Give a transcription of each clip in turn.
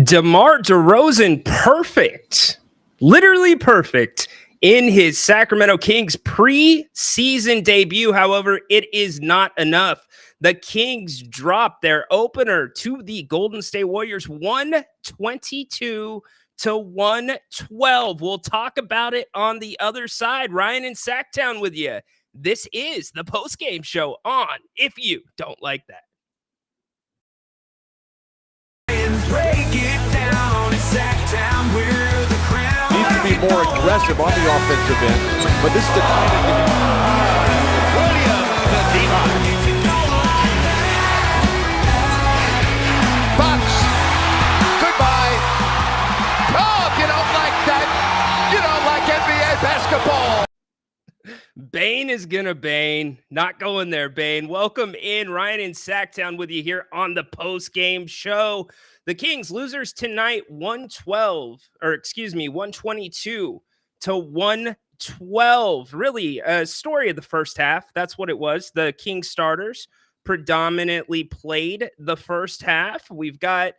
DeMar DeRozan, perfect, literally perfect in his Sacramento Kings preseason debut. However, it is not enough. The Kings dropped their opener to the Golden State Warriors 122 to 112. We'll talk about it on the other side. Ryan in Sacktown with you. This is the postgame show on If You Don't Like That. Needs to be more aggressive on the offensive end, but this is the kind of Williams to DeMar. Fox, goodbye. Oh, if you don't like that, you don't like NBA basketball. Bane is gonna Bane. Not going there, Bane. Welcome in. Ryan in Sacktown with you here on the post-game show. The Kings losers tonight, 122 to 112. Really a story of the first half. That's what it was. The Kings starters predominantly played the first half. I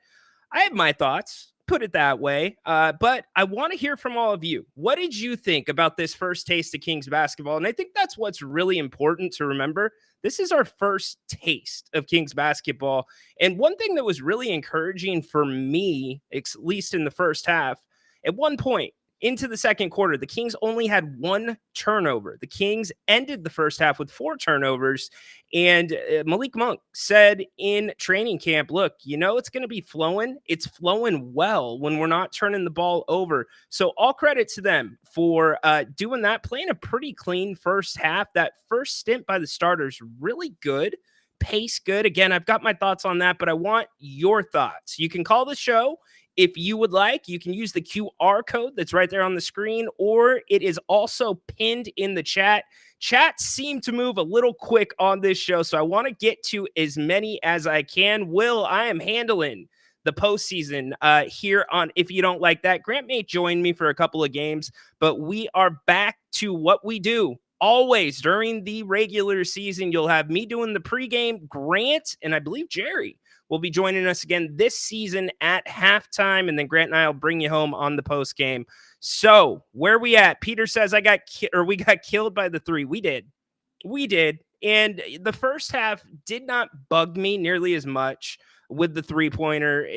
have my thoughts. Put it that way. But I want to hear from all of you. What did you think about this first taste of Kings basketball? And I think that's what's really important to remember. This is our first taste of Kings basketball. And one thing that was really encouraging for me, at least in the first half, at one point into the second quarter, the Kings only had one turnover. The Kings ended the first half with 4 turnovers. And Malik Monk said in training camp, look, it's going to be flowing. It's flowing well when we're not turning the ball over. So all credit to them for doing that, playing a pretty clean first half. That first stint by the starters, really good. Pace good. Again, I've got my thoughts on that, but I want your thoughts. You can call the show. If you would like, you can use the QR code that's right there on the screen, or it is also pinned in the chat. Chats seem to move a little quick on this show, so I want to get to as many as I can. Will, I am handling the postseason here on If You Don't Like That. Grant may join me for a couple of games, but we are back to what we do. Always during the regular season, you'll have me doing the pregame, Grant, and I believe Jerry will be joining us again this season at halftime, and then Grant and I will bring you home on the post game. So where we at? Peter says we got killed by the 3. We did, and the first half did not bug me nearly as much with the 3-pointer.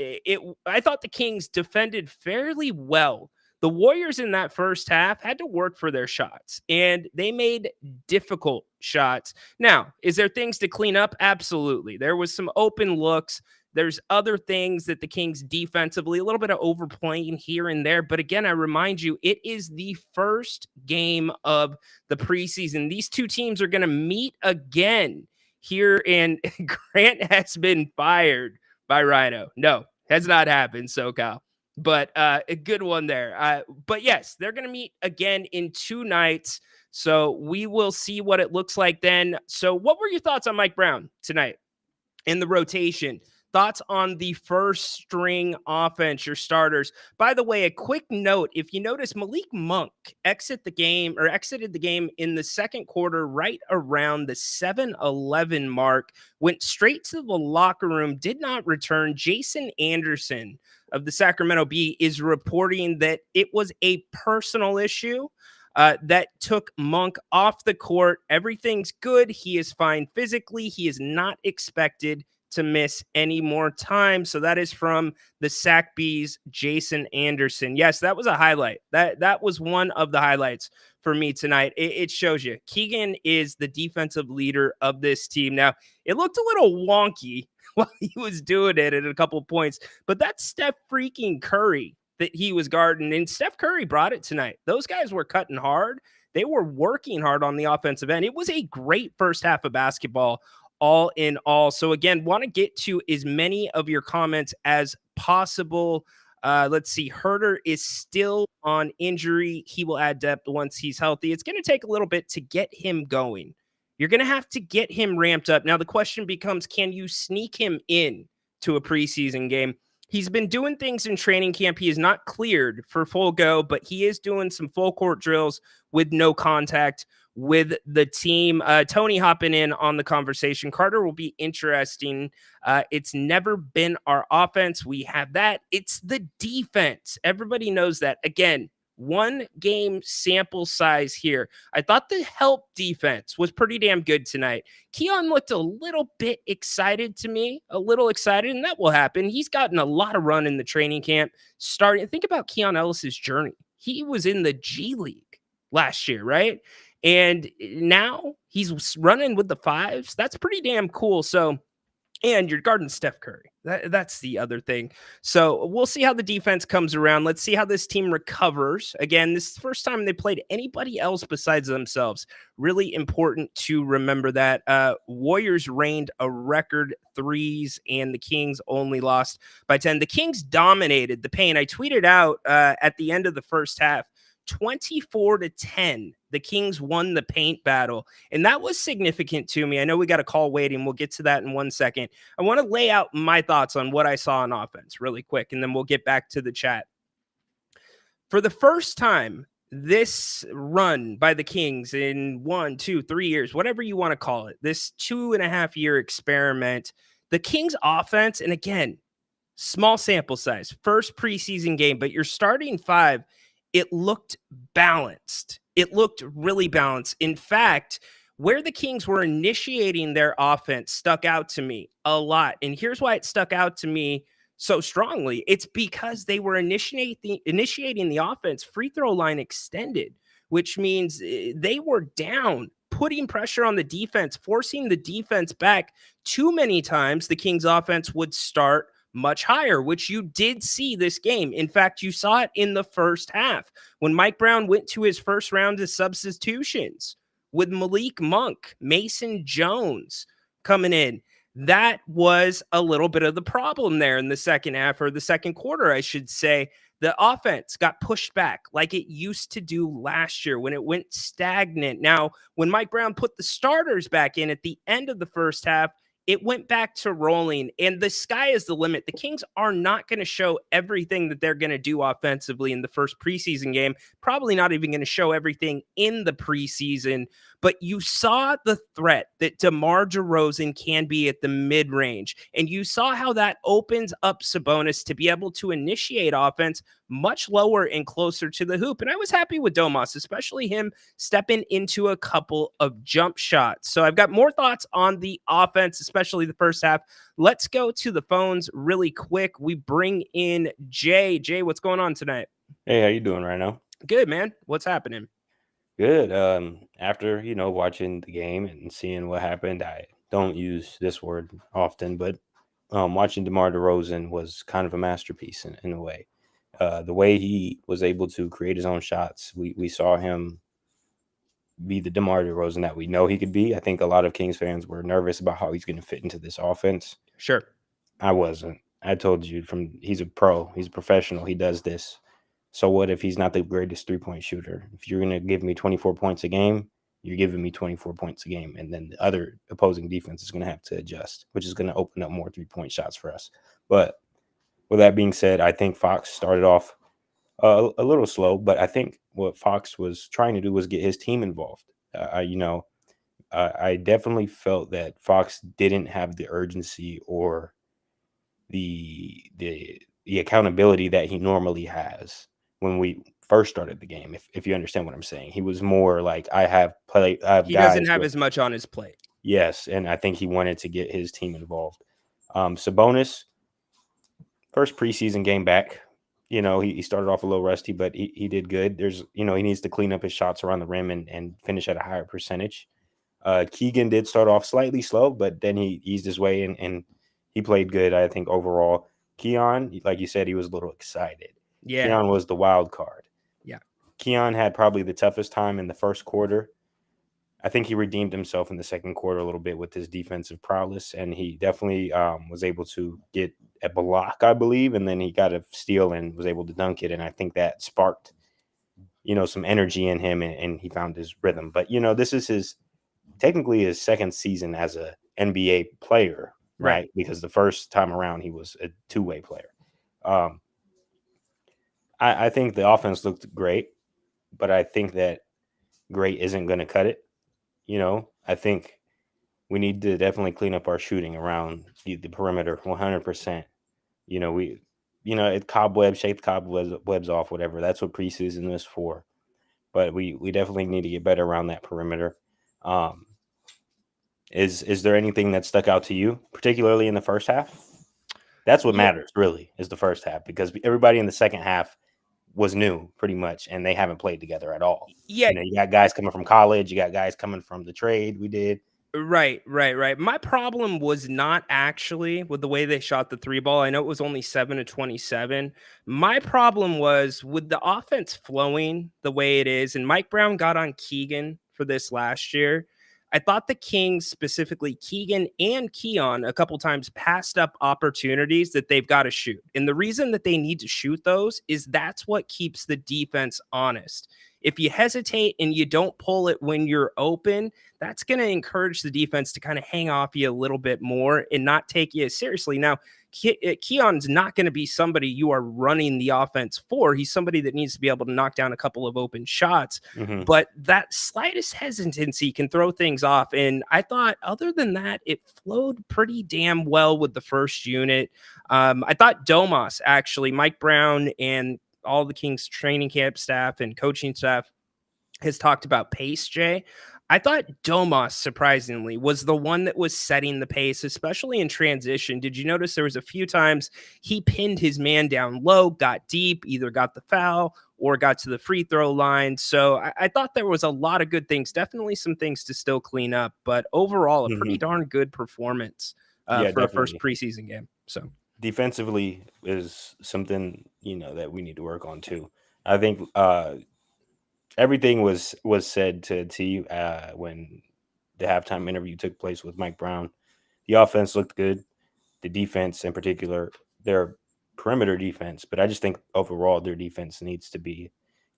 I thought the Kings defended fairly well. The Warriors in that first half had to work for their shots, and they made difficult shots. Now, is there things to clean up? Absolutely. There was some open looks. There's other things that the Kings defensively, a little bit of overplaying here and there. But again, I remind you, it is the first game of the preseason. These two teams are going to meet again here, and Grant has been fired by Ryno. No, has not happened, SoCal. But a good one there. But yes, they're going to meet again in 2 nights. So we will see what it looks like then. So what were your thoughts on Mike Brown tonight in the rotation? Thoughts on the first string offense, your starters? By the way, a quick note, if you notice, Malik Monk exited the game in the second quarter right around the 7-11 mark, went straight to the locker room, did not return. Jason Anderson of the Sacramento Bee is reporting that it was a personal issue that took Monk off the court. Everything's good. He is fine physically. He is not expected to miss any more time. So that is from the Sac Bees, Jason Anderson. Yes, that was a highlight. That was one of the highlights for me tonight. It shows you Keegan is the defensive leader of this team. Now, it looked a little wonky while he was doing it at a couple points, but that's Steph freaking Curry that he was guarding, and Steph Curry brought it tonight. Those guys were cutting hard. They were working hard on the offensive end. It was a great first half of basketball, all in all. So again, want to get to as many of your comments as possible. Let's see. Herter is still on injury. He will add depth once he's healthy. It's going to take a little bit to get him going. You're going to have to get him ramped up. Now, the question becomes, can you sneak him in to a preseason game? He's been doing things in training camp. He is not cleared for full go, but he is doing some full court drills with no contact with the team. Tony hopping in on the conversation. Carter will be interesting. It's never been our offense. We have that. It's the defense. Everybody knows that. Again, 1 game sample size here. I thought the help defense was pretty damn good tonight. Keon looked a little bit excited to me, a little excited, and that will happen. He's gotten a lot of run in the training camp. Think about Keon Ellis's journey. He was in the G League last year, right? And now he's running with the 5s. That's pretty damn cool. So, and you're guarding Steph Curry. That's the other thing. So we'll see how the defense comes around. Let's see how this team recovers. Again, this is the first time they played anybody else besides themselves. Really important to remember that. Warriors reigned a record 3s, and the Kings only lost by 10. The Kings dominated the paint. I tweeted out at the end of the first half, 24-10. The Kings won the paint battle, and that was significant to me. I know we got a call waiting. We'll get to that in 1 second. I want to lay out my thoughts on what I saw on offense really quick, and then we'll get back to the chat. For the first time, this run by the Kings in 1, 2, 3 years, whatever you want to call it, this 2.5-year experiment, the Kings offense, and again, small sample size, first preseason game, but your starting 5, it looked balanced. It looked really balanced. In fact, where the Kings were initiating their offense stuck out to me a lot. And here's why it stuck out to me so strongly. It's because they were initiating the offense free throw line extended, which means they were down, putting pressure on the defense, forcing the defense back. Too many times the Kings offense would start much higher, which you did see this game. In fact, you saw it in the first half when Mike Brown went to his first round of substitutions with Malik Monk, Mason Jones coming in. That was a little bit of the problem there in the second half, or the second quarter, I should say. The offense got pushed back like it used to do last year when it went stagnant. Now, when Mike Brown put the starters back in at the end of the first half, it went back to rolling, and the sky is the limit. The Kings are not going to show everything that they're going to do offensively in the first preseason game, probably not even going to show everything in the preseason, but you saw the threat that DeMar DeRozan can be at the mid-range, and you saw how that opens up Sabonis to be able to initiate offense much lower and closer to the hoop. And I was happy with Domas, especially him stepping into a couple of jump shots. So I've got more thoughts on the offense, especially the first half. Let's go to the phones really quick. We bring in Jay. Jay, what's going on tonight? Hey, how you doing, Ryno? Good, man. What's happening? Good. After, watching the game and seeing what happened, I don't use this word often, but watching DeMar DeRozan was kind of a masterpiece in a way. The way he was able to create his own shots, we saw him be the DeMar DeRozan that we know he could be. I think a lot of Kings fans were nervous about how he's going to fit into this offense. Sure. I wasn't. I told you he's a pro. He's a professional. He does this. So what if he's not the greatest three-point shooter? If you're going to give me 24 points a game, you're giving me 24 points a game. And then the other opposing defense is going to have to adjust, which is going to open up more three-point shots for us. But with that being said, I think Fox started off a little slow, but I think what Fox was trying to do was get his team involved. I definitely felt that Fox didn't have the urgency or the accountability that he normally has when we first started the game. If you understand what I'm saying, he was more like, he doesn't have as much on his plate. Yes, and I think he wanted to get his team involved. Sabonis, first preseason game back, he started off a little rusty, but he did good. He needs to clean up his shots around the rim and finish at a higher percentage. Keegan did start off slightly slow, but then he eased his way in and he played good, I think, overall. Keon, like you said, he was a little excited. Yeah. Keon was the wild card. Yeah. Keon had probably the toughest time in the first quarter. I think he redeemed himself in the second quarter a little bit with his defensive prowess, and he definitely was able to get a block, I believe, and then he got a steal and was able to dunk it, and I think that sparked, some energy in him, and he found his rhythm. But, this is technically his second season as a NBA player, right? Because the first time around he was a two-way player. I think the offense looked great, but I think that great isn't going to cut it. I think we need to definitely clean up our shooting around the perimeter 100%. It cobwebs, shake the cobwebs off, whatever. That's what preseason is for. But we definitely need to get better around that perimeter. Um, is there anything that stuck out to you, particularly in the first half? That's what Yeah, matters, really, is the first half, because everybody in the second half was new, pretty much, and they haven't played together at all. yeah. You got guys coming from college, you got guys coming from the trade we did. Right. My problem was not actually with the way they shot the three ball. I know it was only 7 to 27. My problem was with the offense flowing the way it is. And Mike Brown got on Keegan for this last year. I thought the Kings, specifically Keegan and Keon, a couple times passed up opportunities that they've got to shoot. And the reason that they need to shoot those is that's what keeps the defense honest. If you hesitate and you don't pull it when you're open, that's going to encourage the defense to kind of hang off you a little bit more and not take you as seriously. Now, Keon's not going to be somebody you are running the offense for. He's somebody that needs to be able to knock down a couple of open shots, Mm-hmm. but that slightest hesitancy can throw things off. And I thought, other than that, it flowed pretty damn well with the first unit. I thought Domas, actually, Mike Brown and all the Kings training camp staff and coaching staff has talked about pace, Jay. I thought Domas, surprisingly, was the one that was setting the pace, especially in transition. Did you notice there was a few times he pinned his man down low, got deep, either got the foul or got to the free throw line? So I thought there was a lot of good things, definitely some things to still clean up, but overall, a pretty darn good performance Yeah, for a first definitely. preseason game. So Defensively is something, that we need to work on too. I think everything was said to T when the halftime interview took place with Mike Brown. The offense looked good. The defense, in particular, their perimeter defense, but I just think overall their defense needs to be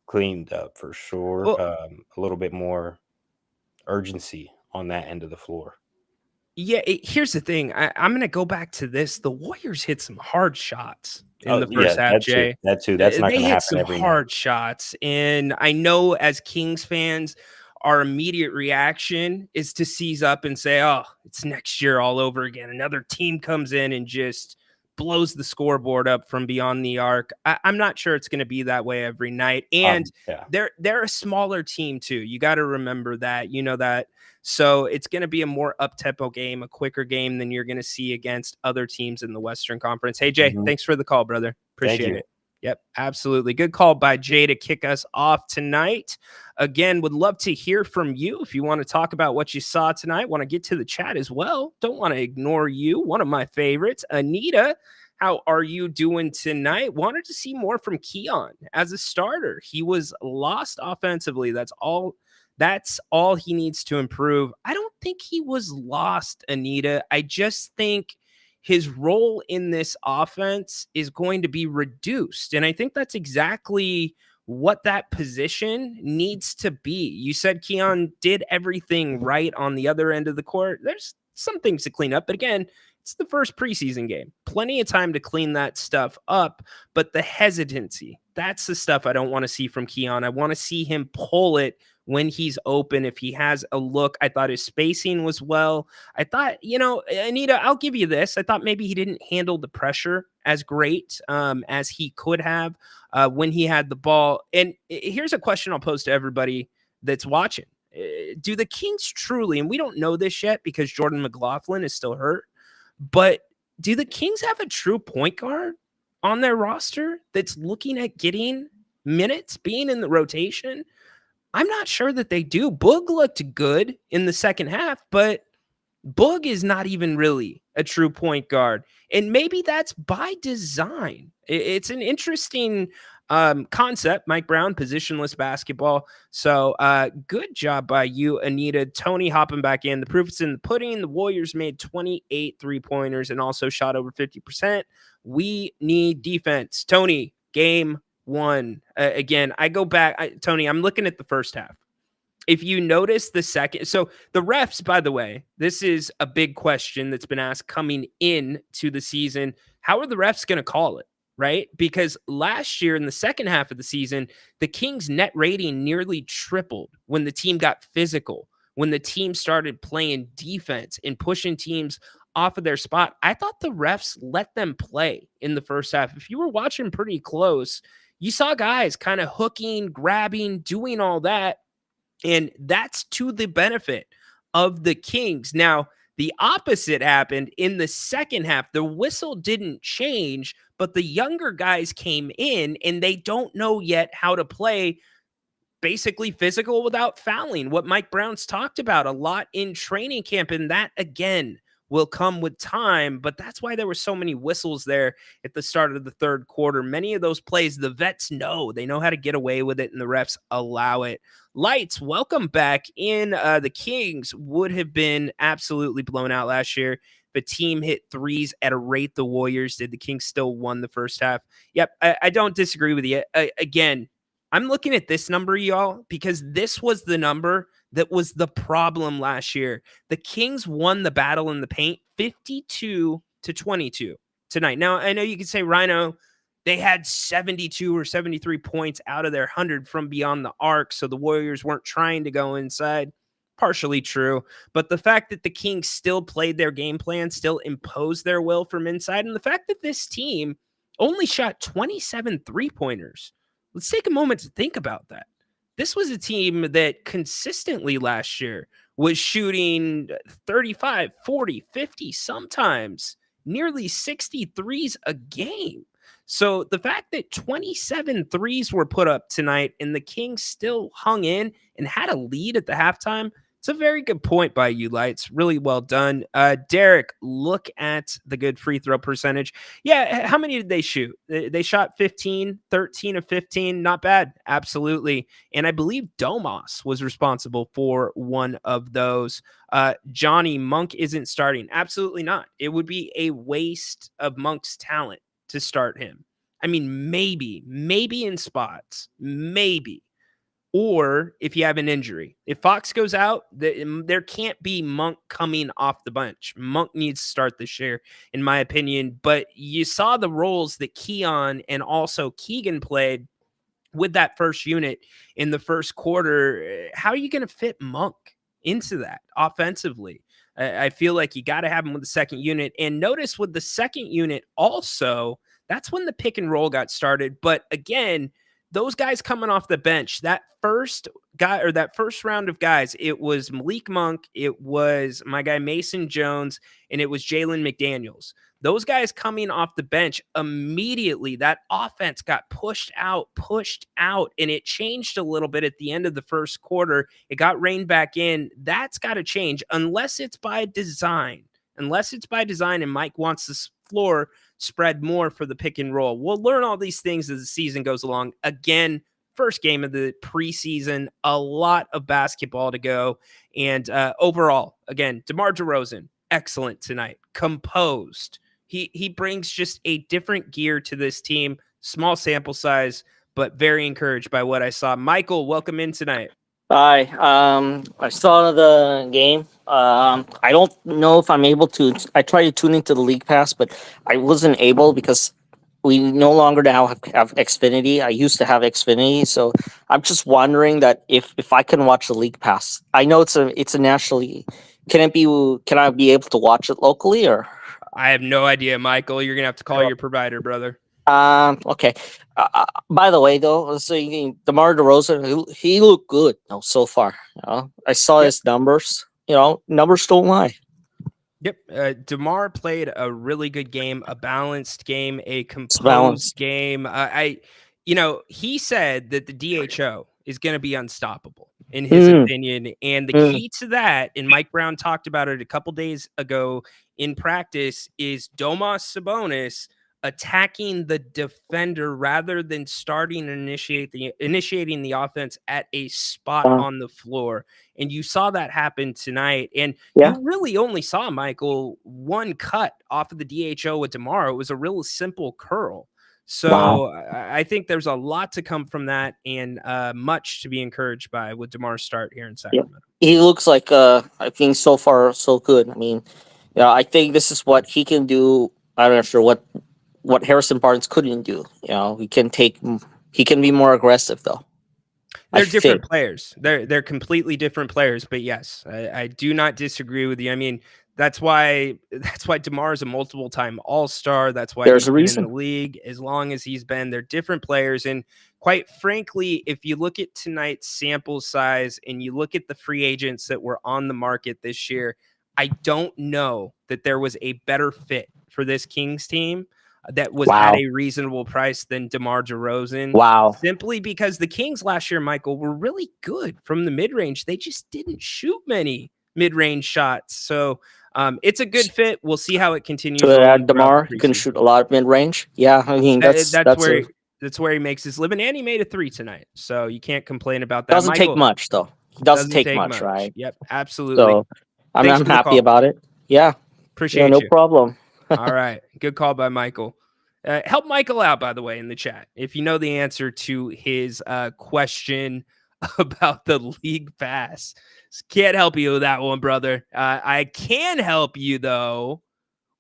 cleaned up for sure. well, A little bit more urgency on that end of the floor. yeah, here's the thing. I'm going to go back to this. The Warriors hit some hard shots in Oh the yeah, first half, that too. Jay. That too. That's not They going to hit happen some every night. hard shots. And I know as Kings fans, our immediate reaction is to seize up and say, oh, it's next year all over again. Another team comes in and just blows the scoreboard up from beyond the arc. I'm not sure it's going to be that way every night. And Yeah. they're a smaller team too. You got to remember that, that. So it's going to be a more up-tempo game, a quicker game than you're going to see against other teams in the Western Conference. Hey, Jay, Mhm. thanks for the call, brother. Thank Appreciate you. it. Yep, absolutely. Good call by Jay to kick us off tonight. Again, would love to hear from you if you want to talk about what you saw tonight. Want to get to the chat as well. Don't want to ignore you. One of my favorites, Anita. How are you doing tonight? Wanted to see more from Keon as a starter. He was lost offensively. That's all he needs to improve. I don't think he was lost, Anita. I just think his role in this offense is going to be reduced. And I think that's exactly what that position needs to be. You said Keon did everything right on the other end of the court. There's some things to clean up, but again, it's the first preseason game. Plenty of time to clean that stuff up, but the hesitancy, that's the stuff I don't want to see from Keon. I want to see him pull it when he's open. If he has a look, I thought his spacing was well. I thought, Anita, I'll give you this. I thought maybe he didn't handle the pressure as great as he could have when he had the ball. And here's a question I'll pose to everybody that's watching. Do the Kings truly, and we don't know this yet because Jordan McLaughlin is still hurt, but do the Kings have a true point guard on their roster that's looking at getting minutes, being in the rotation? I'm not sure that they do. Boog looked good in the second half, but Boog is not even really a true point guard. And maybe that's by design. It's an interesting concept, Mike Brown, positionless basketball. So good job by you, Anita. Tony hopping back in. The proof is in the pudding. The Warriors made 28 3-pointers and also shot over 50%. We need defense. Tony, game one. Again, I go back. Tony, I'm looking at the first half. If you notice the second, so the refs, by the way, this is a big question that's been asked coming in to the season. How are the refs going to call it? Right? Because last year in the second half of the season, the Kings net rating nearly tripled when the team got physical, when the team started playing defense and pushing teams off of their spot. I thought the refs let them play in the first half. If you were watching pretty close, you saw guys kind of hooking, grabbing, doing all that. And that's to the benefit of the Kings. Now, the opposite happened in the second half. The whistle didn't change, but the younger guys came in and they don't know yet how to play basically physical without fouling, what Mike Brown's talked about a lot in training camp. And that, again, will come with time. But that's why there were so many whistles there at the start of the third quarter. Many of those plays, the vets know. They know how to get away with it, and the refs allow it. Lights, welcome back in. The Kings would have been absolutely blown out last year. The team hit threes at a rate the Warriors did. The Kings still won the first half. Yep, I don't disagree with you. Again, I'm looking at this number, y'all, because this was the number that was the problem last year. The Kings won the battle in the paint 52-22 tonight. Now, I know you could say, Ryno, they had 72 or 73 points out of their 100 from beyond the arc, so the Warriors weren't trying to go inside. Partially true, but the fact that the Kings still played their game plan, still imposed their will from inside, and the fact that this team only shot 27 three-pointers. Let's take a moment to think about that. This was a team that consistently last year was shooting 35, 40, 50, sometimes nearly 60 threes a game. So the fact that 27 threes were put up tonight and the Kings still hung in and had a lead at the halftime, it's a very good point by you, Lights. Really well done. Derek, look at the good free throw percentage. Yeah, how many did they shoot? They shot 15, 13 of 15. Not bad. Absolutely. And I believe Domas was responsible for one of those. Johnny, Monk isn't starting. Absolutely not. It would be a waste of Monk's talent to start him. I mean, maybe in spots, maybe. Or if you have an injury. If Fox goes out, there can't be Monk coming off the bench. Monk needs to start this year, in my opinion. But you saw the roles that Keon and also Keegan played with that first unit in the first quarter. How are you going to fit Monk into that offensively? I feel like you got to have him with the second unit. And notice with the second unit also, that's when the pick and roll got started. But again, those guys coming off the bench, that first guy or that first round of guys, it was Malik Monk, it was my guy Mason Jones, and it was Jalen McDaniels. Those guys coming off the bench, immediately that offense got pushed out, and it changed a little bit at the end of the first quarter. It got reined back in. That's got to change unless it's by design. And Mike wants this floor spread more for the pick and roll. We'll learn all these things as the season goes along. Again, first game of the preseason, a lot of basketball to go. And overall, again, DeMar DeRozan, excellent tonight. Composed. He brings just a different gear to this team. Small sample size, but very encouraged by what I saw. Michael, welcome in tonight. Hi. I saw the game. I don't know if I'm able to. I tried to tune into the League Pass, but I wasn't able because we no longer now have Xfinity. I used to have Xfinity, so I'm just wondering that if I can watch the League Pass. I know it's a nationally. Can I be able to watch it locally or? I have no idea, Michael. You're gonna have to call your provider, brother. Okay. By the way, though, DeMar DeRozan, he looked good, so far. I saw his numbers. Numbers don't lie. Yep. DeMar played a really good game, a balanced game, a composed game. He said that the DHO is going to be unstoppable in his opinion. And the key to that, and Mike Brown talked about it a couple days ago in practice, is Domas Sabonis attacking the defender rather than starting and initiating the offense at a spot on the floor. And you saw that happen tonight. And you really only saw, Michael, one cut off of the DHO with DeMar. It was a real simple curl. So I think there's a lot to come from that and much to be encouraged by with DeMar's start here in Sacramento. He looks like, I think so far so good. I mean, I think this is what he can do. I'm not sure what Harrison Barnes couldn't do. He can be more aggressive though. They're think. different players. They're completely different players. But yes, I do not disagree with you. I mean, that's why DeMar is a multiple time All-Star. That's why There's he's a been in the reason. league as long as he's been. They're different players, and quite frankly, if you look at tonight's sample size and you look at the free agents that were on the market this year, I don't know that there was a better fit for this Kings team that was at Wow. a reasonable price than DeMar DeRozan. Wow. Simply because the Kings last year, Michael, were really good from the mid-range. They just didn't shoot many mid-range shots. So it's a good fit. We'll see how it continues So on throughout DeMar, the he can preseason. shoot a lot of mid range. Yeah, I mean That's that's a where he makes his living, and he made a 3 tonight. So you can't complain about that. doesn't take Michael, much though. He doesn't doesn't take take much, much. right? Yep, absolutely. So I'm Thanks I'm for the happy call. about it. Yeah. Appreciate No you. problem. All right. Good call by Michael. Help Michael out, by the way, in the chat. If you know the answer to his question about the league pass. Can't help you with that one, brother. I can help you, though,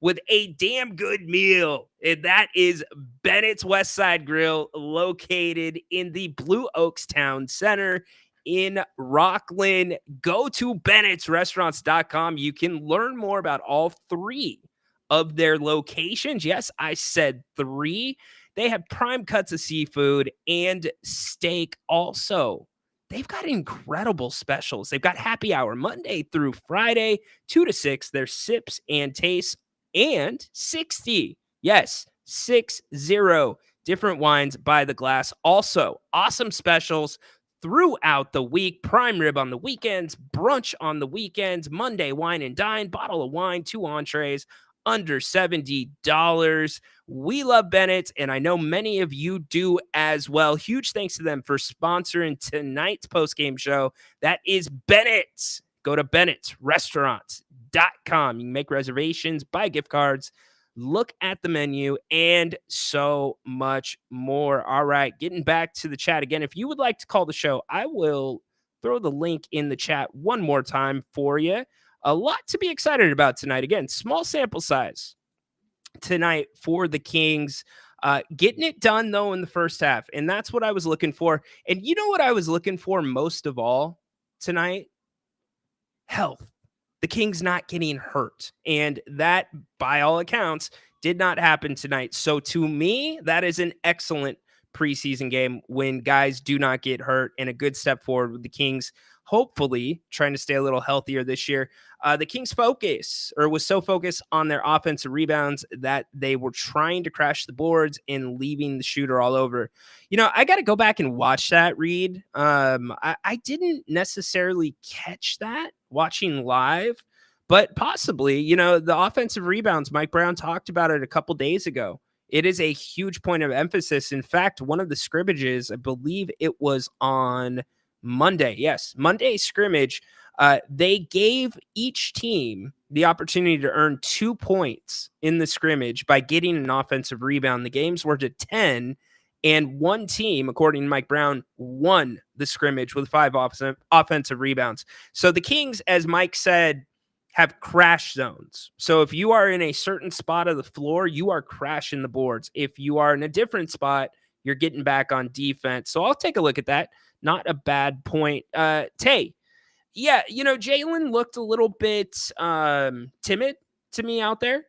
with a damn good meal. And that is Bennett's West Side Grill, located in the Blue Oaks Town Center in Rockland. Go to bennettsrestaurants.com. You can learn more about all 3 of their locations. Yes, I said 3. They have prime cuts of seafood and steak also. They've got incredible specials. They've got happy hour Monday through Friday, 2 to 6. There's sips and tastes and 60. Yes, 60 different wines by the glass. Also, awesome specials throughout the week. Prime rib on the weekends, brunch on the weekends, Monday wine and dine, bottle of wine, 2 entrees, under $70. We love Bennett, and I know many of you do as well. Huge thanks to them for sponsoring tonight's postgame show. That is Bennett. Go to bennettsrestaurants.com. You can make reservations, buy gift cards, look at the menu, and so much more. All right, getting back to the chat again. If you would like to call the show, I will throw the link in the chat one more time for you. A lot to be excited about tonight. Again, small sample size tonight for the Kings. Getting it done, though, in the first half. And that's what I was looking for. And you know what I was looking for most of all tonight? Health. The Kings not getting hurt. And that, by all accounts, did not happen tonight. So to me, that is an excellent preseason game when guys do not get hurt, and a good step forward with the Kings, hopefully trying to stay a little healthier this year. The Kings was so focused on their offensive rebounds that they were trying to crash the boards and leaving the shooter all over. You know, I got to go back and watch that, Reed. I didn't necessarily catch that watching live, but possibly, you know, the offensive rebounds, Mike Brown talked about it a couple days ago. It is a huge point of emphasis. In fact, one of the scrimmages, I believe it was on Monday. Yes, Monday scrimmage. They gave each team the opportunity to earn 2 points in the scrimmage by getting an offensive rebound. The games were to 10, and one team, according to Mike Brown, won the scrimmage with 5 offensive rebounds. So the Kings, as Mike said, have crash zones. So if you are in a certain spot of the floor, you are crashing the boards. If you are in a different spot, you're getting back on defense. So I'll take a look at that. Not a bad point. Tay, yeah, you know, Jalen looked a little bit timid to me out there.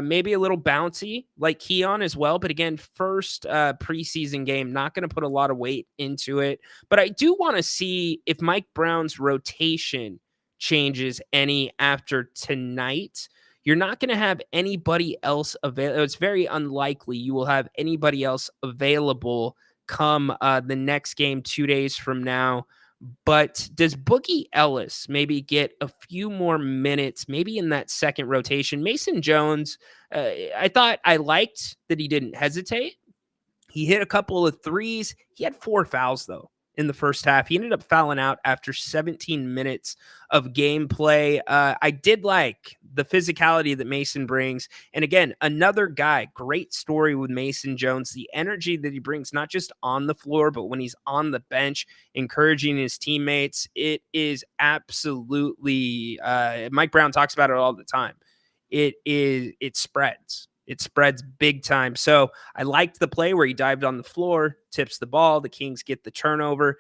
Maybe a little bouncy like Keon as well. But again, first preseason game, not going to put a lot of weight into it. But I do want to see if Mike Brown's rotation changes any after tonight. You're not going to have anybody else available. It's very unlikely you will have anybody else available come the next game 2 days from now. But does Boogie Ellis maybe get a few more minutes, maybe in that second rotation? Mason Jones, I thought I liked that he didn't hesitate. He hit a couple of threes. He had 4 fouls, though, in the first half. He ended up fouling out after 17 minutes of gameplay. I did like the physicality that Mason brings. And again, another guy, great story with Mason Jones, the energy that he brings, not just on the floor, but when he's on the bench, encouraging his teammates. It is absolutely, Mike Brown talks about it all the time. It spreads. It spreads big time. So I liked the play where he dived on the floor, tips the ball. The Kings get the turnover.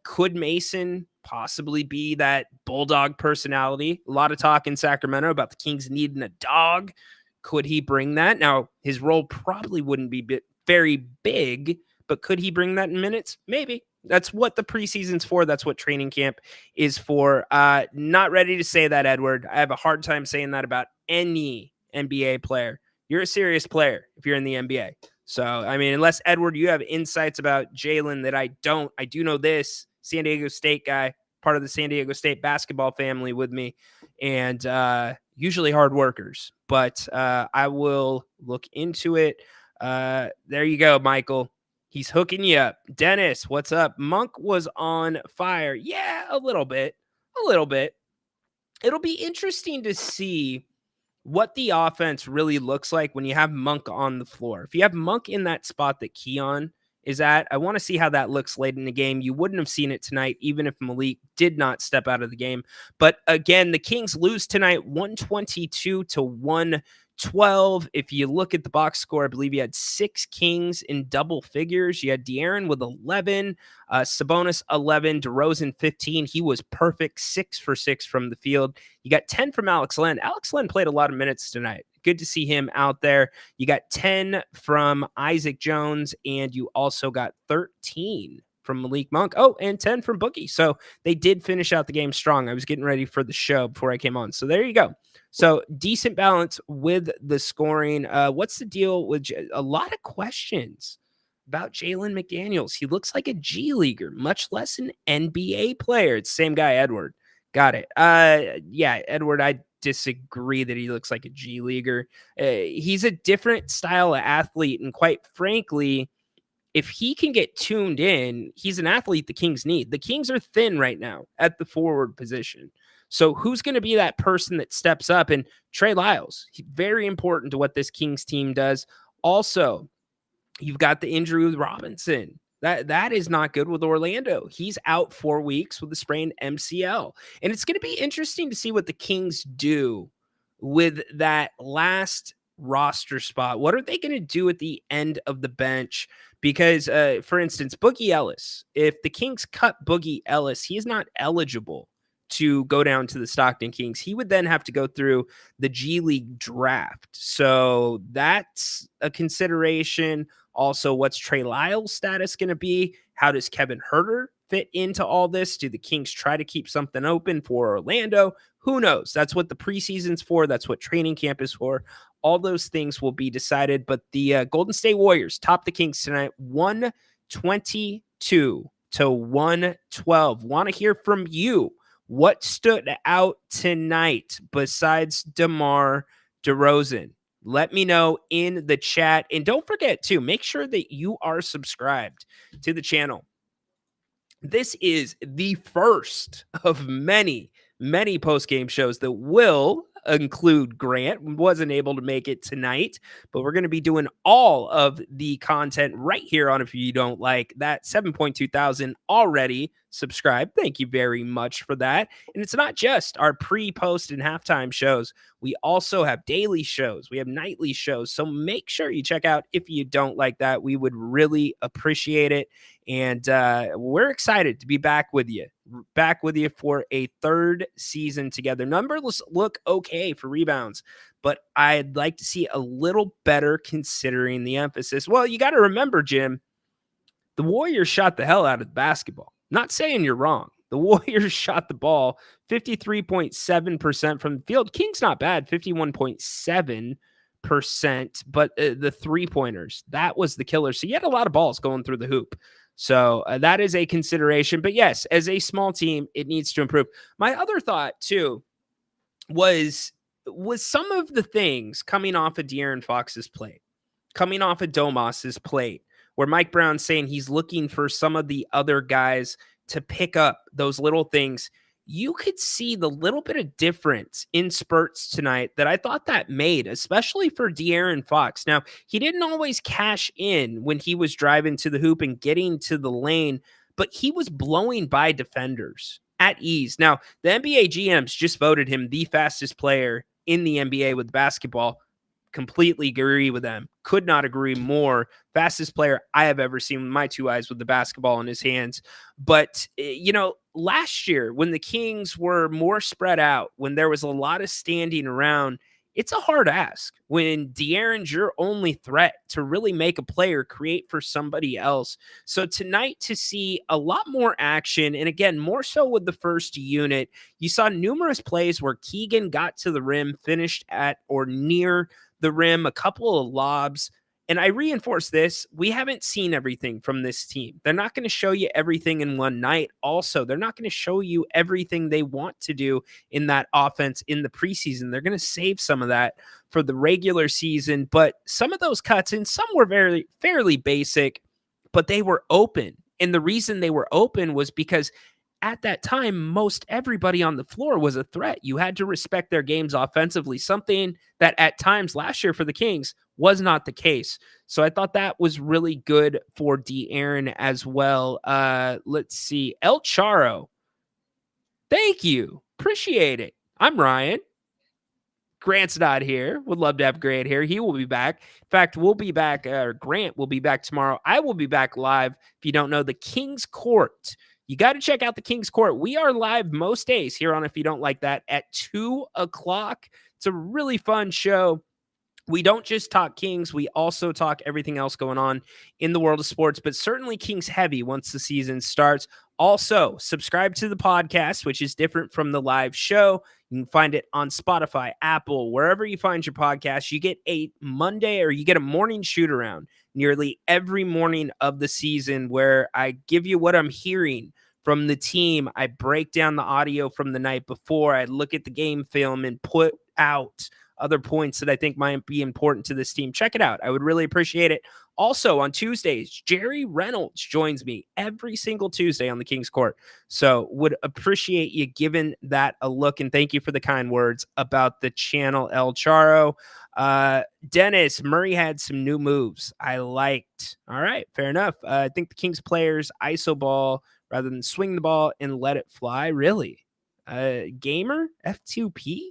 Could Mason possibly be that bulldog personality? A lot of talk in Sacramento about the Kings needing a dog. Could he bring that? Now, his role probably wouldn't be very big, but could he bring that in minutes? Maybe. That's what the preseason's for. That's what training camp is for. Not ready to say that, Edward. I have a hard time saying that about any NBA player. You're a serious player if you're in the NBA. So, I mean, unless, Edward, you have insights about Jalen that I don't. I do know this. San Diego State guy, part of the San Diego State basketball family with me, and usually hard workers. But I will look into it. There you go, Michael. He's hooking you up. Dennis, what's up? Monk was on fire. Yeah, a little bit. It'll be interesting to see what the offense really looks like when you have Monk on the floor. If you have Monk in that spot that Keon is at, I want to see how that looks late in the game. You wouldn't have seen it tonight, even if Malik did not step out of the game. But again, the Kings lose tonight 122-112. If you look at the box score, I believe you had 6 Kings in double figures. You had De'Aaron with 11, Sabonis 11, DeRozan 15. He was perfect, 6 for 6 from the field. You got 10 from Alex Len. Alex Len played a lot of minutes tonight. Good to see him out there. You got 10 from Isaac Jones, and you also got 13 from Malik Monk. Oh, and 10 from Boogie. So they did finish out the game strong. I was getting ready for the show before I came on. So there you go. So decent balance with the scoring. What's the deal with a lot of questions about Jalen McDaniels? He looks like a G leaguer, much less an NBA player. It's the same guy, Edward. Got it. Yeah, Edward, I disagree that he looks like a G leaguer. He's a different style of athlete. And quite frankly, if he can get tuned in, he's an athlete the Kings need. The Kings are thin right now at the forward position. So who's going to be that person that steps up? And Trey Lyles, very important to what this Kings team does. Also, you've got the injury with Robinson. That is not good with Orlando. He's out 4 weeks with a sprained MCL. And it's going to be interesting to see what the Kings do with that last roster spot. What are they going to do at the end of the bench? Because, for instance, Boogie Ellis, if the Kings cut Boogie Ellis, he is not eligible to go down to the Stockton Kings. He would then have to go through the G League draft. So that's a consideration. Also, what's Trey Lyles' status going to be? How does Kevin Huerter fit into all this? Do the Kings try to keep something open for Orlando? Who knows? That's what the preseason's for. That's what training camp is for. All those things will be decided. But the Golden State Warriors topped the Kings tonight, 122-112. Want to hear from you. What stood out tonight besides DeMar DeRozan? Let me know in the chat. And don't forget to make sure that you are subscribed to the channel. This is the first of many post-game shows that will include Grant. Wasn't able to make it tonight, but we're going to be doing all of the content right here on If You Don't Like That. 7.2 thousand already subscribed. Thank you very much for that. And it's not just our pre, post, and halftime shows. We also have daily shows. We have nightly shows. So make sure you check out If You Don't Like That. We would really appreciate it. And we're excited to be back with you for a third season together. Numbers look okay for rebounds, but I'd like to see a little better considering the emphasis. Well, you got to remember, Jim, the Warriors shot the hell out of the basketball. Not saying you're wrong. The Warriors shot the ball 53.7% from the field. Kings not bad, 51.7%, but the three-pointers, that was the killer. So you had a lot of balls going through the hoop. So that is a consideration. But yes, as a small team, it needs to improve. My other thought, too, was some of the things coming off of De'Aaron Fox's plate, coming off of Domas's plate, where Mike Brown's saying he's looking for some of the other guys to pick up those little things. You could see the little bit of difference in spurts tonight that I thought that made, especially for De'Aaron Fox. Now, he didn't always cash in when he was driving to the hoop and getting to the lane, but he was blowing by defenders at ease. Now, the NBA GMs just voted him the fastest player in the NBA with basketball. completely agree with them. Could not agree more. Fastest player I have ever seen with my 2 eyes with the basketball in his hands. But, last year when the Kings were more spread out, when there was a lot of standing around, it's a hard ask when De'Aaron's your only threat to really make a player create for somebody else. So tonight to see a lot more action, and again, more so with the first unit, you saw numerous plays where Keegan got to the rim, finished at or near the rim, a couple of lobs. And I reinforce this, we haven't seen everything from this team. They're not going to show you everything in one night. Also, they're not going to show you everything they want to do in that offense in the preseason. They're going to save some of that for the regular season. But some of those cuts, and some were fairly basic, but they were open. And the reason they were open was because at that time, most everybody on the floor was a threat. You had to respect their games offensively, something that at times last year for the Kings was not the case. So I thought that was really good for De'Aaron as well. Let's see. El Charo. Thank you. Appreciate it. I'm Ryan. Grant's not here. Would love to have Grant here. He will be back. In fact, we'll be back, or Grant will be back tomorrow. I will be back live. If you don't know, the King's Court. You got to check out the King's Court. We are live most days here on If You Don't Like That at 2 o'clock. It's a really fun show. We don't just talk Kings. We also talk everything else going on in the world of sports, but certainly Kings heavy once the season starts. Also, subscribe to the podcast, which is different from the live show. You can find it on Spotify, Apple, wherever you find your podcast. You get a Monday, or you get a morning shoot around nearly every morning of the season, where I give you what I'm hearing from the team. I break down the audio from the night before. I look at the game film and put out other points that I think might be important to this team. Check it out. I would really appreciate it. Also on Tuesdays, Jerry Reynolds joins me every single Tuesday on the King's Court. So would appreciate you giving that a look. And thank you for the kind words about the channel, El Charo. Dennis, Murray had some new moves I liked. All right, fair enough. I think the Kings players ISO ball rather than swing the ball and let it fly. Really? Gamer F2P?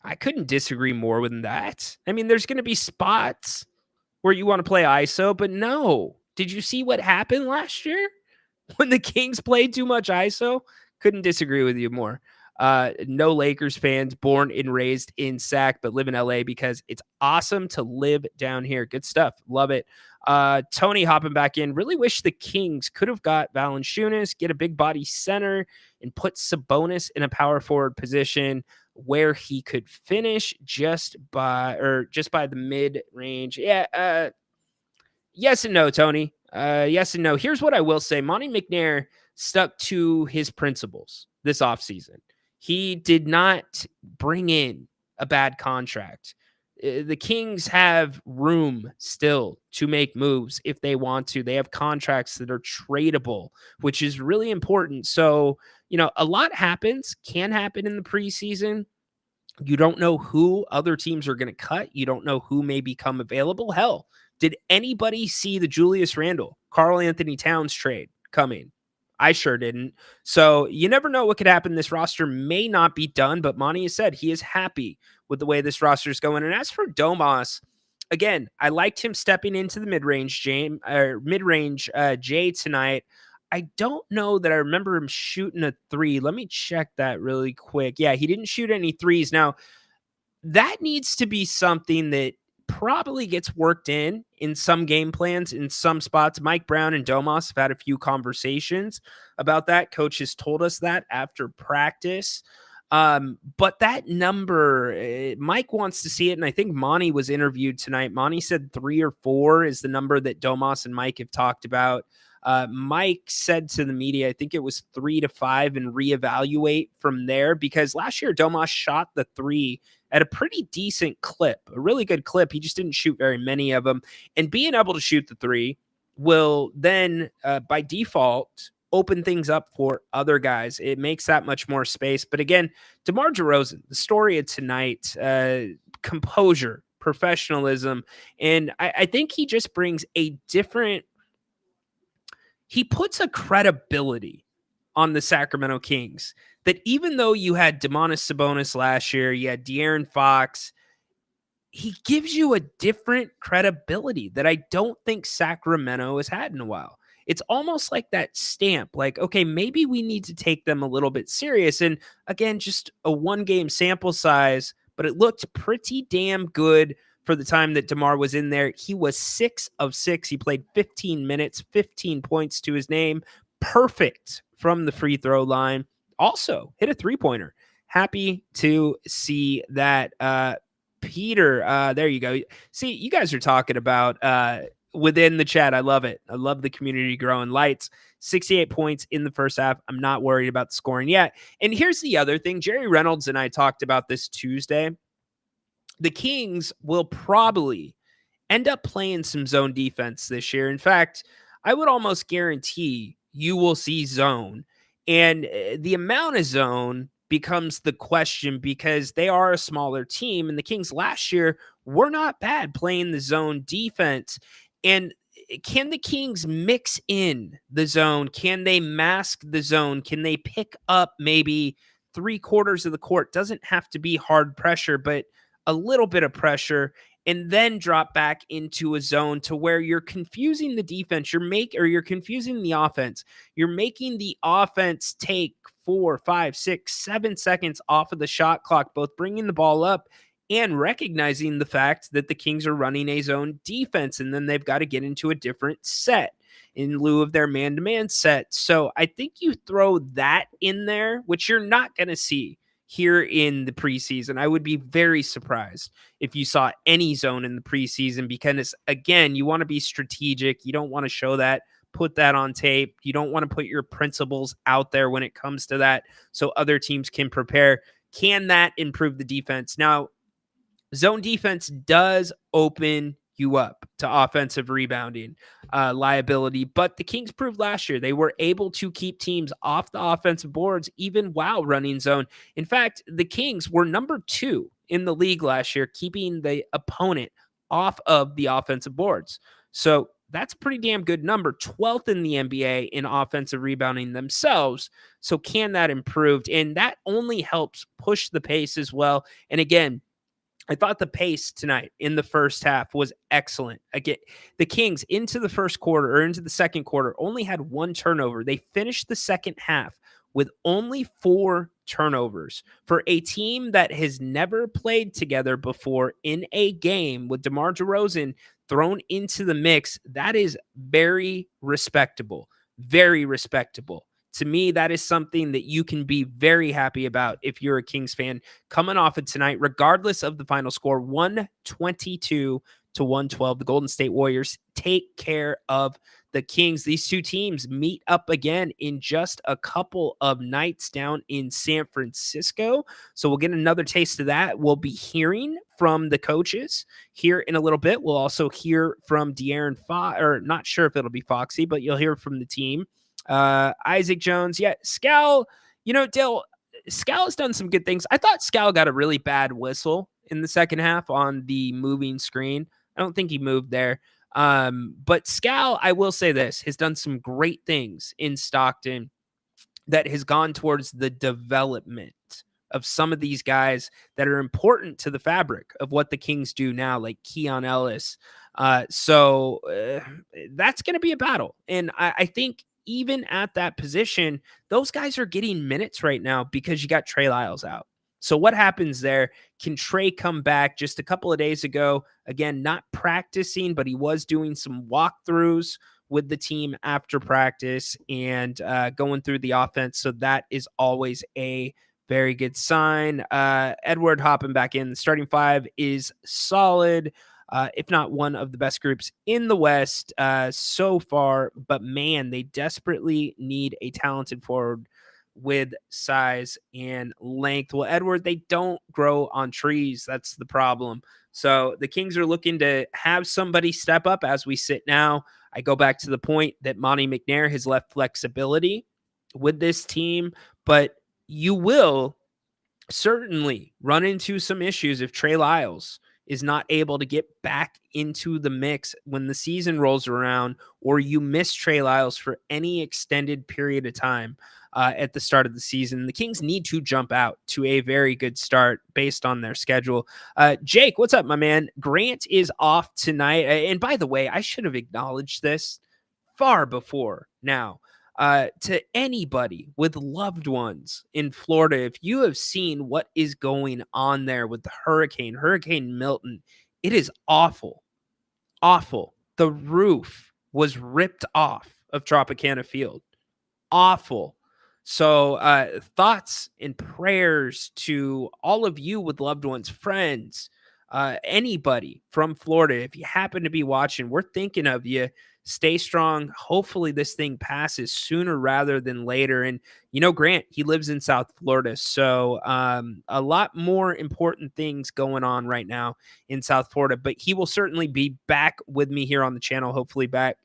I couldn't disagree more with that. I mean, there's going to be spots where you want to play ISO, but no. Did you see what happened last year when the Kings played too much ISO? Couldn't disagree with you more. No Lakers fans, born and raised in Sac, but live in LA because it's awesome to live down here. Good stuff. Love it. Tony hopping back in. Really wish the Kings could have got Valanciunas, get a big body center, and put Sabonis in a power forward position where he could finish just by the mid range. Yeah. Yes and no, Tony. Yes and no. Here's what I will say. Monty McNair stuck to his principles this offseason. He did not bring in a bad contract. The Kings have room still to make moves if they want to. They have contracts that are tradable, which is really important. So, a lot can happen in the preseason. You don't know who other teams are going to cut. You don't know who may become available. Hell, did anybody see the Julius Randle, Karl Anthony Towns trade coming? I sure didn't. So you never know what could happen. This roster may not be done, but Monty has said he is happy with the way this roster is going. And as for Domas, again, I liked him stepping into the mid-range J tonight. I don't know that I remember him shooting a three. Let me check that really quick. Yeah, he didn't shoot any threes. Now, that needs to be something that probably gets worked in some game plans in some spots. Mike Brown and Domas have had a few conversations about that. Coach has told us that after practice. But that number, Mike wants to see it, and I think Monty was interviewed tonight. Monty said 3 or 4 is the number that Domas and Mike have talked about. Mike said to the media, I think it was 3 to 5 and reevaluate from there, because last year Domas shot the 3 at a pretty decent clip, a really good clip. He just didn't shoot very many of them. And being able to shoot the 3 will then, by default, open things up for other guys. It makes that much more space. But again, DeMar DeRozan, the story of tonight, composure, professionalism. And I think he just brings he puts a credibility on the Sacramento Kings that even though you had Domantas Sabonis last year, you had De'Aaron Fox, he gives you a different credibility that I don't think Sacramento has had in a while. It's almost like that stamp, like, okay, maybe we need to take them a little bit serious. And again, just a 1-game sample size, but it looked pretty damn good for the time that DeMar was in there. He was 6 of 6. He played 15 minutes, 15 points to his name. Perfect from the free throw line. Also hit a 3-pointer. Happy to see that. Peter, there you go. See, you guys are talking about within the chat. I love it. I love the community growing. Lights, 68 points in the first half. I'm not worried about the scoring yet. And here's the other thing. Jerry Reynolds and I talked about this Tuesday. The Kings will probably end up playing some zone defense this year. In fact, I would almost guarantee you will see zone. And the amount of zone becomes the question because they are a smaller team. And the Kings last year were not bad playing the zone defense. And can the Kings mix in the zone? Can they mask the zone? Can they pick up maybe 3/4 of the court? Doesn't have to be hard pressure, but a little bit of pressure, and then drop back into a zone to where you're confusing the defense. You're confusing the offense. You're making the offense take 4, 5, 6, 7 seconds off of the shot clock, both bringing the ball up and recognizing the fact that the Kings are running a zone defense, and then they've got to get into a different set in lieu of their man-to-man set. So I think you throw that in there, which you're not going to see here in the preseason. I would be very surprised if you saw any zone in the preseason because, again, you want to be strategic. You don't want to show that, put that on tape. You don't want to put your principles out there when it comes to that so other teams can prepare. Can that improve the defense? Now, zone defense does open you up to offensive rebounding liability, but the Kings proved last year they were able to keep teams off the offensive boards even while running zone. In fact, the Kings were number 2 in the league last year, keeping the opponent off of the offensive boards. So that's a pretty damn good number. 12th in the NBA in offensive rebounding themselves. So can that improve? And that only helps push the pace as well. And again, I thought the pace tonight in the first half was excellent. Again, the Kings into the first quarter or into the second quarter only had 1 turnover. They finished the second half with only 4 turnovers. For a team that has never played together before in a game with DeMar DeRozan thrown into the mix, that is very respectable. Very respectable. To me, that is something that you can be very happy about if you're a Kings fan coming off of tonight, regardless of the final score, 122-112. The Golden State Warriors take care of the Kings. These two teams meet up again in just a couple of nights down in San Francisco. So we'll get another taste of that. We'll be hearing from the coaches here in a little bit. We'll also hear from De'Aaron Fox, or not sure if it'll be Foxy, but you'll hear from the team. Isaac Jones. Yeah, Scal, Dale, Scal has done some good things. I thought Scal got a really bad whistle in the second half on the moving screen. I don't think he moved there. But Scal, I will say this, has done some great things in Stockton that has gone towards the development of some of these guys that are important to the fabric of what the Kings do now, like Keon Ellis. So that's going to be a battle. And I think even at that position, those guys are getting minutes right now because you got Trey Lyles out. So what happens there? Can Trey come back? Just a couple of days ago, again, not practicing, but he was doing some walkthroughs with the team after practice and going through the offense. So that is always a very good sign. Edward hopping back in. The starting 5 is solid. If not one of the best groups in the West so far. But man, they desperately need a talented forward with size and length. Well, Edward, they don't grow on trees. That's the problem. So the Kings are looking to have somebody step up as we sit now. I go back to the point that Monty McNair has left flexibility with this team, but you will certainly run into some issues if Trey Lyles is not able to get back into the mix when the season rolls around, or you miss Trey Lyles for any extended period of time. at the start of the season. The Kings need to jump out to a very good start based on their schedule. Jake, what's up, my man? Grant is off tonight. And by the way, I should have acknowledged this far before now. To anybody with loved ones in Florida, if you have seen what is going on there with the Hurricane Milton, it is awful. Awful. The roof was ripped off of Tropicana Field. Awful. So thoughts and prayers to all of you with loved ones, friends, anybody from Florida. If you happen to be watching, we're thinking of you. Stay strong. Hopefully this thing passes sooner rather than later. And, Grant, he lives in South Florida. So a lot more important things going on right now in South Florida. But he will certainly be back with me here on the channel, hopefully back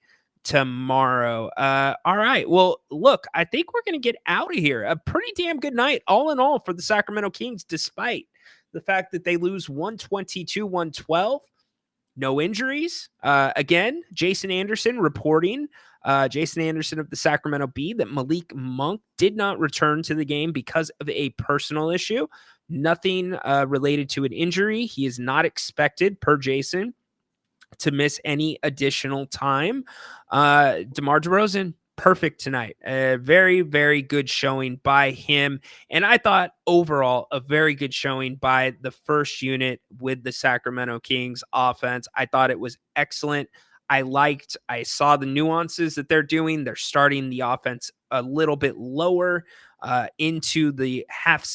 tomorrow. All right. Well, look, I think we're going to get out of here. A pretty damn good night, all in all, for the Sacramento Kings, despite the fact that they lose 122-112. No injuries. Again, Jason Anderson reporting, Jason Anderson of the Sacramento Bee, that Malik Monk did not return to the game because of a personal issue. Nothing related to an injury. He is not expected, per Jason, to miss any additional time. DeMar DeRozan, perfect tonight. A very, very good showing by him. And I thought overall a very good showing by the first unit with the Sacramento Kings offense. I thought it was excellent. I saw the nuances that they're doing. They're starting the offense a little bit lower into the half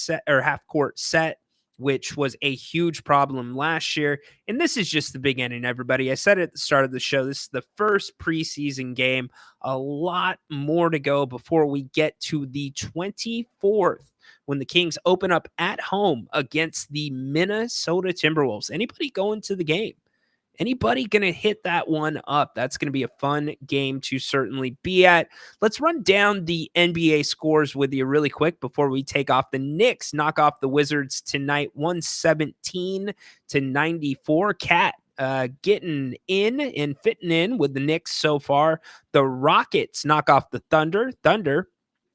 court set, which was a huge problem last year. And this is just the beginning, everybody. I said it at the start of the show, this is the first preseason game. A lot more to go before we get to the 24th, when the Kings open up at home against the Minnesota Timberwolves. Anybody going to the game? Anybody going to hit that one up? That's going to be a fun game to certainly be at. Let's run down the NBA scores with you really quick before we take off. The Knicks knock off the Wizards tonight, 117-94. Cat getting in and fitting in with the Knicks so far. The Rockets knock off the Thunder. Thunder,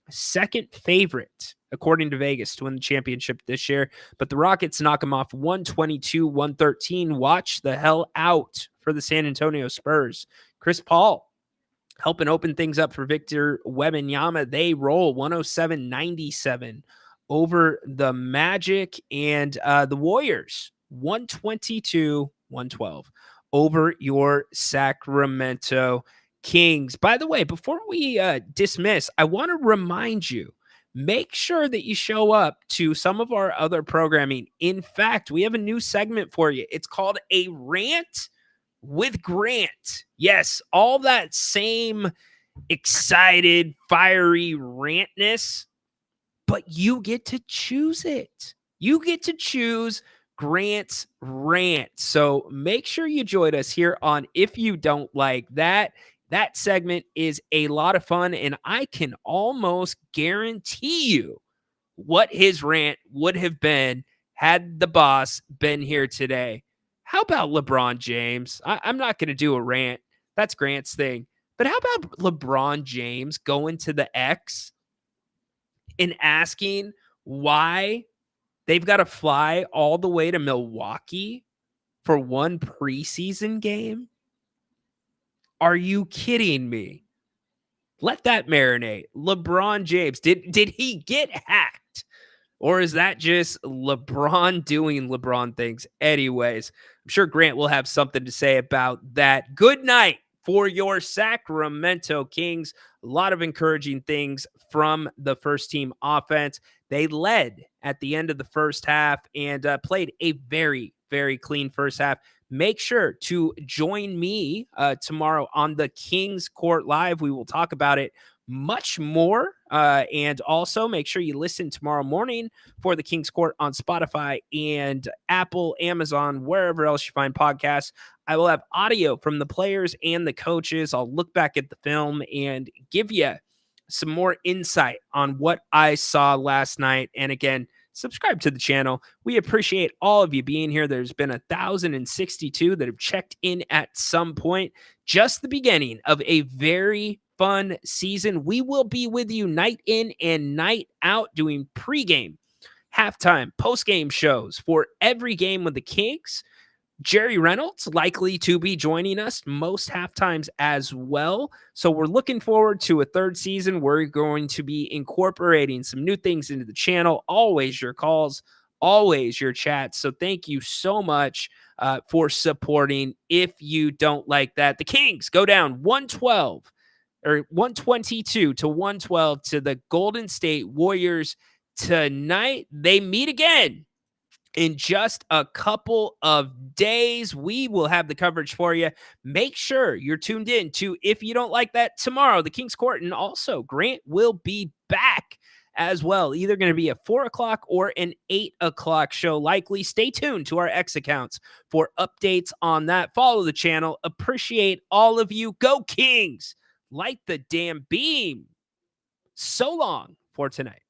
second favorite, according to Vegas, to win the championship this year. But the Rockets knock them off 122-113. Watch the hell out for the San Antonio Spurs. Chris Paul helping open things up for Victor Wembanyama. They roll 107-97 over the Magic. And the Warriors, 122-112 over your Sacramento Kings. By the way, before we dismiss, I want to remind you, make sure that you show up to some of our other programming. In fact, we have a new segment for you. It's called A Rant with Grant. Yes, all that same excited, fiery rantness, but you get to choose it. You get to choose Grant's Rant. So make sure you join us here on If You Don't Like That. That segment is a lot of fun, and I can almost guarantee you what his rant would have been had the boss been here today. How about LeBron James? I'm not going to do a rant. That's Grant's thing. But how about LeBron James going to the X and asking why they've got to fly all the way to Milwaukee for one preseason game? Are you kidding me? Let that marinate. LeBron James, did he get hacked? Or is that just LeBron doing LeBron things? Anyways, I'm sure Grant will have something to say about that. Good night for your Sacramento Kings. A lot of encouraging things from the first team offense. They led at the end of the first half and played a very, very clean first half. Make sure to join me tomorrow on the Kings Court Live. We will talk about it much more. And also make sure you listen tomorrow morning for the Kings Court on Spotify and Apple, Amazon, wherever else you find podcasts. I will have audio from the players and the coaches. I'll look back at the film and give you some more insight on what I saw last night. And again, subscribe to the channel. We appreciate all of you being here. There's been 1,062 that have checked in at some point. Just the beginning of a very fun season. We will be with you night in and night out doing pregame, halftime, postgame shows for every game with the Kings. Jerry Reynolds likely to be joining us most halftimes as well. So we're looking forward to a third season. We're going to be incorporating some new things into the channel. Always your calls, always your chats. So thank you so much for supporting. If you don't like that, the Kings go down 112 or 122 to 112 to the Golden State Warriors tonight. They meet again in just a couple of days. We will have the coverage for you. Make sure you're tuned in to If You Don't Like That tomorrow, the Kings Court, and also Grant will be back as well. Either going to be a 4 o'clock or an 8 o'clock show likely. Stay tuned to our X accounts for updates on that. Follow the channel. Appreciate all of you. Go Kings! Light the damn beam. So long for tonight.